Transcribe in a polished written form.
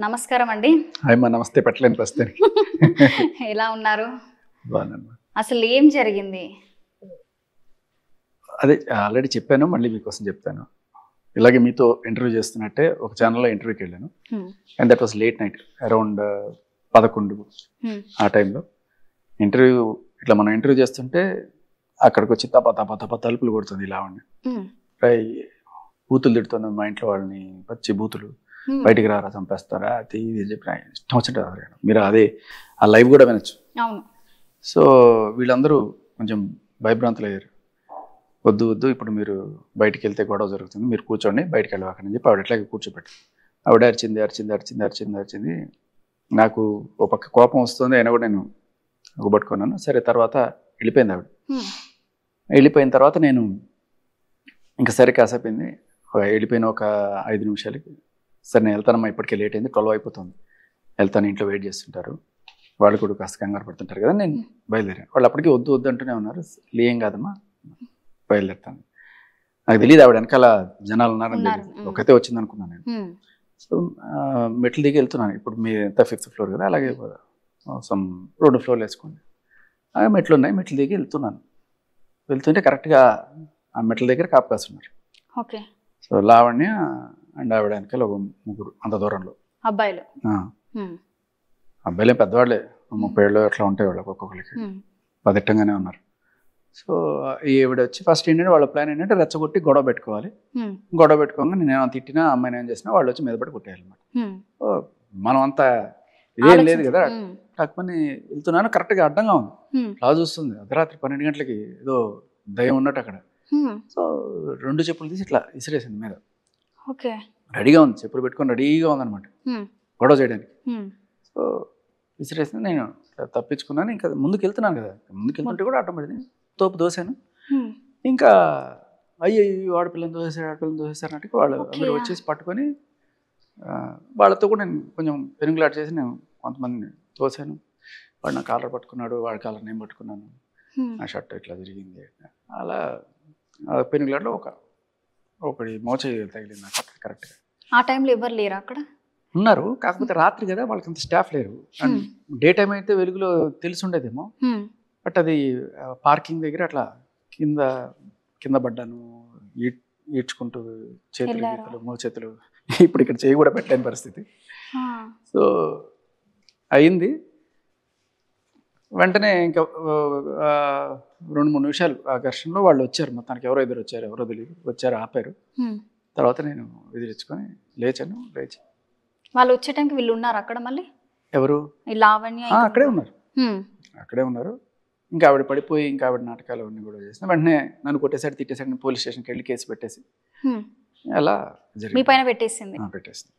నమస్కారం అండి. హాయ్ మా నమస్తే పెట్టలేని ప్రస్తుతానికి. ఎలా ఉన్నారు? బాగున్నాను. అసలు ఏం జరిగింది? అదే ఆల్రెడీ చెప్పాను, మళ్ళీ మీకోసం చెప్తాను. ఇలాగే మీతో ఇంటర్వ్యూ చేస్తున్నట్టే ఒక ఛానల్లో ఇంటర్వ్యూకి వెళ్ళాను. And that was late night around 11 ఆ టైంలో ఇంటర్వ్యూ. ఇట్లా మనం ఇంటర్వ్యూ చేస్తుంటే అక్కడికి వచ్చి తప తప తప తలుపులు కొడుతుంది ఇలా ఉండి. బూతులు తిడుతుంది మా ఇంట్లో వాళ్ళని, పచ్చి బూతులు, బయటికి రారా చంపేస్తారా అది ఇది చెప్పి ఇష్టం వచ్చినట్టు మీరు అదే ఆ లైవ్ కూడా వినొచ్చు. సో వీళ్ళందరూ కొంచెం భయభ్రాంతులు అయ్యారు. వద్దు వద్దు ఇప్పుడు మీరు బయటికి వెళ్తే గొడవ జరుగుతుంది, మీరు కూర్చోండి, బయటికి వెళ్ళవాకని చెప్పి ఆవిడ ఎట్లాగే కూర్చోబెట్టి ఆవిడ అరిచింది అరిచింది అరిచింది అరిచింది అరిచింది. నాకు ఒక పక్క కోపం వస్తుంది, అయినా కూడా నేను పట్టుకున్నాను. సరే తర్వాత వెళ్ళిపోయింది ఆవిడ. వెళ్ళిపోయిన తర్వాత నేను ఇంకా సరే కాసేపోయింది, వెళ్ళిపోయిన ఒక 5 నిమిషాలకి సరే నేను వెళ్తానమ్మా, ఇప్పటికే లేట్ అయింది, 12 అయిపోతుంది, వెళ్తాను, ఇంట్లో వెయిట్ చేస్తుంటారు, వాళ్ళు కూడా కాస్త కంగారు పడుతుంటారు కదా. నేను బయలుదేరాను. వాళ్ళు అప్పటికి వద్దు వద్దు అంటూనే ఉన్నారు. ఏం కాదమ్మా బయలుదేరుతాను. నాకు తెలియదు ఆవిడ వెనకాల జనాలు ఉన్నారని తెలియదు, ఒకతే వచ్చింది అనుకున్నాను నేను. సో మెట్లు దిగి వెళ్తున్నాను. ఇప్పుడు మీ ఎంత 5th ఫ్లోర్ కదా, అలాగే సమ్ 2 ఫ్లోర్లు వేసుకోండి, మెట్లు ఉన్నాయి, మెట్లు దిగి వెళ్తున్నాను. వెళ్తుంటే కరెక్ట్గా ఆ మెట్ల దగ్గర కాపు కాస్తున్నారు. ఓకే. సో లావణ్య అండ్ ఆవిడ వెనకాల ఒక 3 అంత దూరంలో అబ్బాయిలు. అబ్బాయిలే పెద్దవాళ్ళే, 30 ఏళ్ళు అట్లా ఉంటాయి వాళ్ళకి, ఒక్కొక్కరికి పదిట్టంగానే ఉన్నారు. సో ఈవిడ వచ్చి ఫస్ట్ ఏంటంటే వాళ్ళ ప్లాన్ ఏంటంటే రెచ్చగొట్టి గొడవ పెట్టుకోవాలి. గొడవ పెట్టుకోగా నేను తిట్టినా అమ్మాయిని ఏం చేసినా వాళ్ళు వచ్చి మీద పడి కొట్టేయాలన్నమాట. మనం అంతా ఇదేం లేదు కదా. కాకపోతే వెళ్తున్నాను, కరెక్ట్గా అడ్డంగా ఉంది, లా చూస్తుంది, అర్ధరాత్రి 12 గంటలకి ఏదో దయ్యం ఉన్నట్టు అక్కడ. సో 2 చెప్పులు తీసి ఇట్లా ఇసిరేసింది మీద. రెడీగా ఉంది, చెప్పులు పెట్టుకొని రెడీగా ఉందన్నమాట గొడవ చేయడానికి. సో విసిరేసింది, నేను తప్పించుకున్నాను. ఇంకా ముందుకు వెళ్తున్నాను కదా, ముందుకు వెళ్తుంటే కూడా అడ్డం పడింది, తోపు దోశాను. ఇంకా అయ్యో ఆడపిల్లని దోసేసారు అంటే వాళ్ళు అందరూ వచ్చేసి పట్టుకొని వాళ్ళతో కూడా నేను కొంచెం పెనుగులాట చేసి నేను కొంతమందిని తోసాను. వాడు నా కాలర్ పట్టుకున్నాడు, వాడి కాలర్ నేను పట్టుకున్నాను, నా షర్ట్ ఇట్లా జరిగింది. అలా పెనుగులాటలో ఒకటి మోచ తగిలింది నాకు కరెక్ట్గా. ఆ టైంలో ఎవరు లేరు అక్కడ? ఉన్నారు, కాకపోతే రాత్రి కదా వాళ్ళకి అంత స్టాఫ్ లేరు. అండ్ డే టైం అయితే వెలుగులో తెలిసి ఉండేదేమో, బట్ అది పార్కింగ్ దగ్గర అట్లా కింద పడ్డాను, ఈడ్చుకుంటూ చేతులు గీతలు మోచేతులు, ఇప్పుడు ఇక్కడ చేయి కూడా పెట్టలేని పరిస్థితి. సో అయింది. వెంటనే ఇంకా 2-3 నిమిషాలు ఆ ఘర్షణలో వాళ్ళు వచ్చారు. మొత్తానికి ఎవరో ఎదురు వచ్చారు, ఎవరో తెలియదు, వచ్చారు, ఆపారు. తర్వాత నేను ఎదిరించుకొని లేచాను. వాళ్ళు వచ్చే టైంకి వీళ్ళు ఉన్నారు అక్కడ మళ్ళీ? ఎవరు? లావణ్య అక్కడే ఉన్నారు. ఇంకా ఆవిడ పడిపోయి ఇంకా ఆవిడ నాటకాలు అవన్నీ కూడా చేసిన వెంటనే నన్ను కొట్టేసాడు, తిట్టేసాడు. పోలీస్ స్టేషన్కి వెళ్ళి కేసు పెట్టేసి అలా జరిగింది. మీ పైన పెట్టేసింది. పెట్టేసింది.